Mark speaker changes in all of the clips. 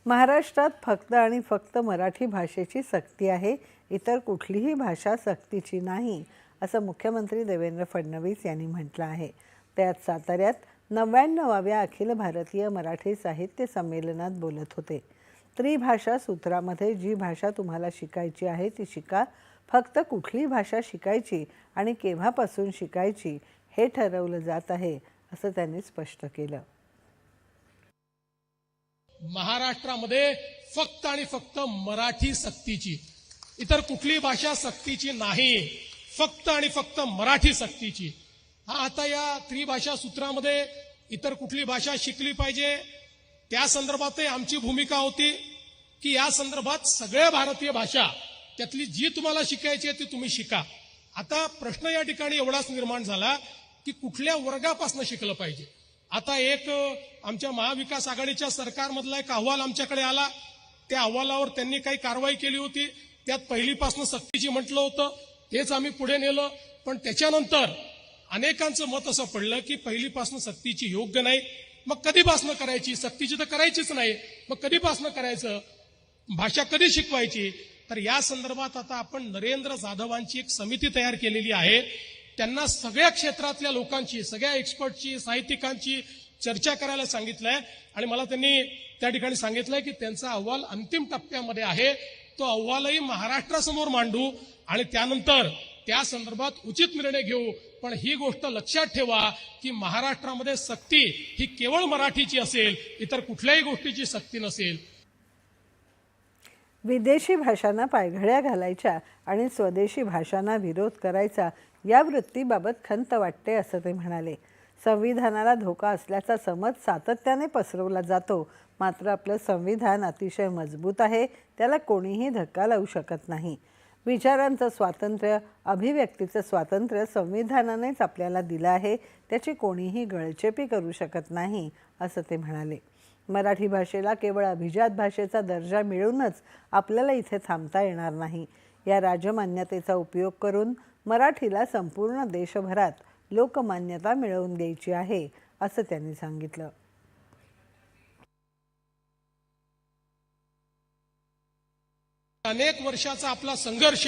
Speaker 1: महाराष्ट्रात फक्त आणि फक्त मराठी भाषेची सक्ती आहे, इतर कुठलीही भाषा सक्तीची नाही, असं मुख्यमंत्री देवेंद्र फडणवीस यांनी म्हटलं आहे. ते आज साताऱ्यात 99व्या अखिल भारतीय मराठी साहित्य संमेलनात बोलत होते. त्रिभाषा सूत्रामध्ये जी भाषा तुम्हाला शिकायची आहे ती शिका, फक्त कुठली भाषा शिकायची आणि केव्हापासून शिकायची हे ठरवलं जात आहे, असं त्यांनी स्पष्ट केलं.
Speaker 2: महाराष्ट्रामध्ये फक्त आणि फक्त मराठी सक्तीची, इतर कुठली भाषा सक्तीची नाही, फक्त आणि फक्त मराठी सक्तीची. आता या त्रिभाषा सूत्रामध्ये इतर कुठली भाषा शिकली पाहिजे त्या संदर्भातही आमची भूमिका होती की या संदर्भात सगळ्या भारतीय भाषा त्यातली जी तुम्हाला शिकायची आहे ती तुम्ही शिका. आता प्रश्न या ठिकाणी एवढाच निर्माण झाला की कुठल्या वर्गापासून शिकलं पाहिजे. आता एक आमच्या महाविकास आघाडीच्या सरकारमधला एक अहवाल आमच्याकडे आला. त्या अहवालावर त्यांनी काही कारवाई केली होती. त्यात पहिलीपासून सक्तीची म्हटलं होतं, तेच आम्ही पुढे नेलं. पण त्याच्यानंतर अनेकांचं मत असं पडलं की पहिलीपासून सक्तीची योग्य नाही. मग कधीपासून करायची? सक्तीची तर करायचीच नाही, मग कधीपासून करायचं? भाषा कधी शिकवायची? तर या संदर्भात आता आपण नरेंद्र जाधवांची एक समिती तयार केलेली आहे. त्यांना सगळ्या क्षेत्रातल्या लोकांची, सगळ्या एक्सपर्टची, साहित्यिकांची चर्चा करायला सांगितलंय आणि मला त्यांनी त्या ठिकाणी सांगितलंय की त्यांचा अहवाल अंतिम टप्प्यामध्ये आहे. तो अहवालही महाराष्ट्रासमोर मांडू आणि त्यानंतर त्या संदर्भात उचित निर्णय घेऊ. पण ही गोष्ट लक्षात ठेवा की महाराष्ट्रामध्ये सक्ती ही केवळ मराठीची असेल, इतर कुठल्याही गोष्टीची सक्ती नसेल.
Speaker 1: विदेशी भाषांना पायघड्या घालायच्या आणि स्वदेशी भाषांना विरोध करायचा या वृत्तीबाबत खंत वाटते, असं ते म्हणाले. संविधानाला धोका असल्याचा समज सातत्याने पसरवला जातो, मात्र आपलं संविधान अतिशय मजबूत आहे, त्याला कोणीही धक्का लावू शकत नाही. विचारांचं स्वातंत्र्य, अभिव्यक्तीचं स्वातंत्र्य संविधानानेच आपल्याला दिलं आहे, त्याची कोणीही गळचेपी करू शकत नाही, असं ते म्हणाले. मराठी भाषेला केवळ अभिजात भाषेचा दर्जा मिळूनच आपल्याला इथे थांबता येणार नाही. या राजमान्यतेचा उपयोग करून मराठीला संपूर्ण देशभरात लोकमान्यता मिळवून द्यायची आहे, असं त्यांनी सांगितलं.
Speaker 2: अनेक वर्षाचा आपला संघर्ष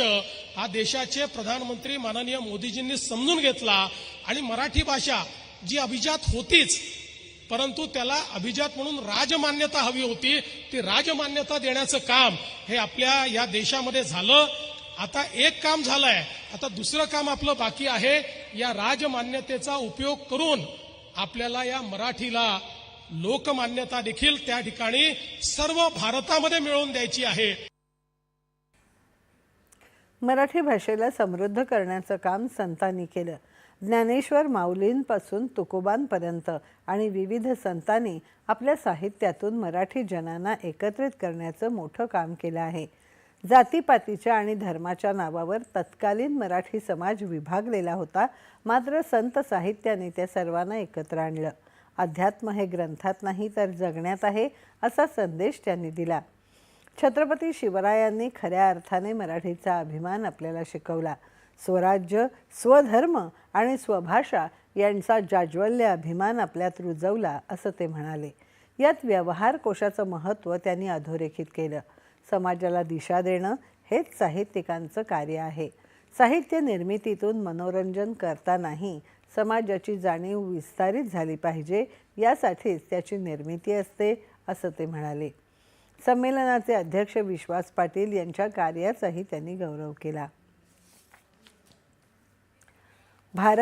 Speaker 2: हा देशाचे प्रधानमंत्री माननीय मोदीजींनी समजून घेतला आणि मराठी भाषा जी अभिजात होतीच, परंतु त्याला अभिजात म्हणून राजमान्यता हवी होती, ती राजमान्यता देण्याचं काम हे आपल्या या देशामध्ये झालं. आता एक काम झालंय, आता दुसरं काम आपलं बाकी आहे. या राजमान्यतेचा उपयोग करून आपल्याला या मराठीला लोकमान्यता देखील त्या ठिकाणी सर्व भारतामध्ये मिळवून द्यायची आहे.
Speaker 1: मराठी भाषेला समृद्ध करण्याचं काम संतांनी केलं. ज्ञानेश्वर माऊलींपासून तुकोबांपर्यंत आणि विविध संतांनी आपल्या साहित्यातून मराठी जनांना एकत्रित करण्याचं मोठं काम केलं आहे. जातीपातीच्या आणि धर्माच्या नावावर तत्कालीन मराठी समाज विभागलेला होता, मात्र संत साहित्याने त्या सर्वांना एकत्र आणलं. अध्यात्म हे ग्रंथात नाही तर जगण्यात आहे, असा संदेश त्यांनी दिला. छत्रपती शिवरायांनी खऱ्या अर्थाने मराठीचा अभिमान आपल्याला शिकवला. स्वराज्य, स्वधर्म आणि स्वभाषा यांचा जाज्वल्य अभिमान आपल्यात रुजवला, असं ते म्हणाले. यात व्यवहार कोशाचं महत्त्व त्यांनी अधोरेखित केलं. समाजाला दिशा देणं हेच साहित्यिकांचं कार्य आहे. साहित्य निर्मितीतून मनोरंजन करतानाही समाजाची जाणीव विस्तारित झाली पाहिजे, यासाठीच त्याची निर्मिती असते, असं ते म्हणाले. संमेलनाचे अध्यक्ष विश्वास पाटील यांच्या कार्याचाही त्यांनी गौरव केला. भारत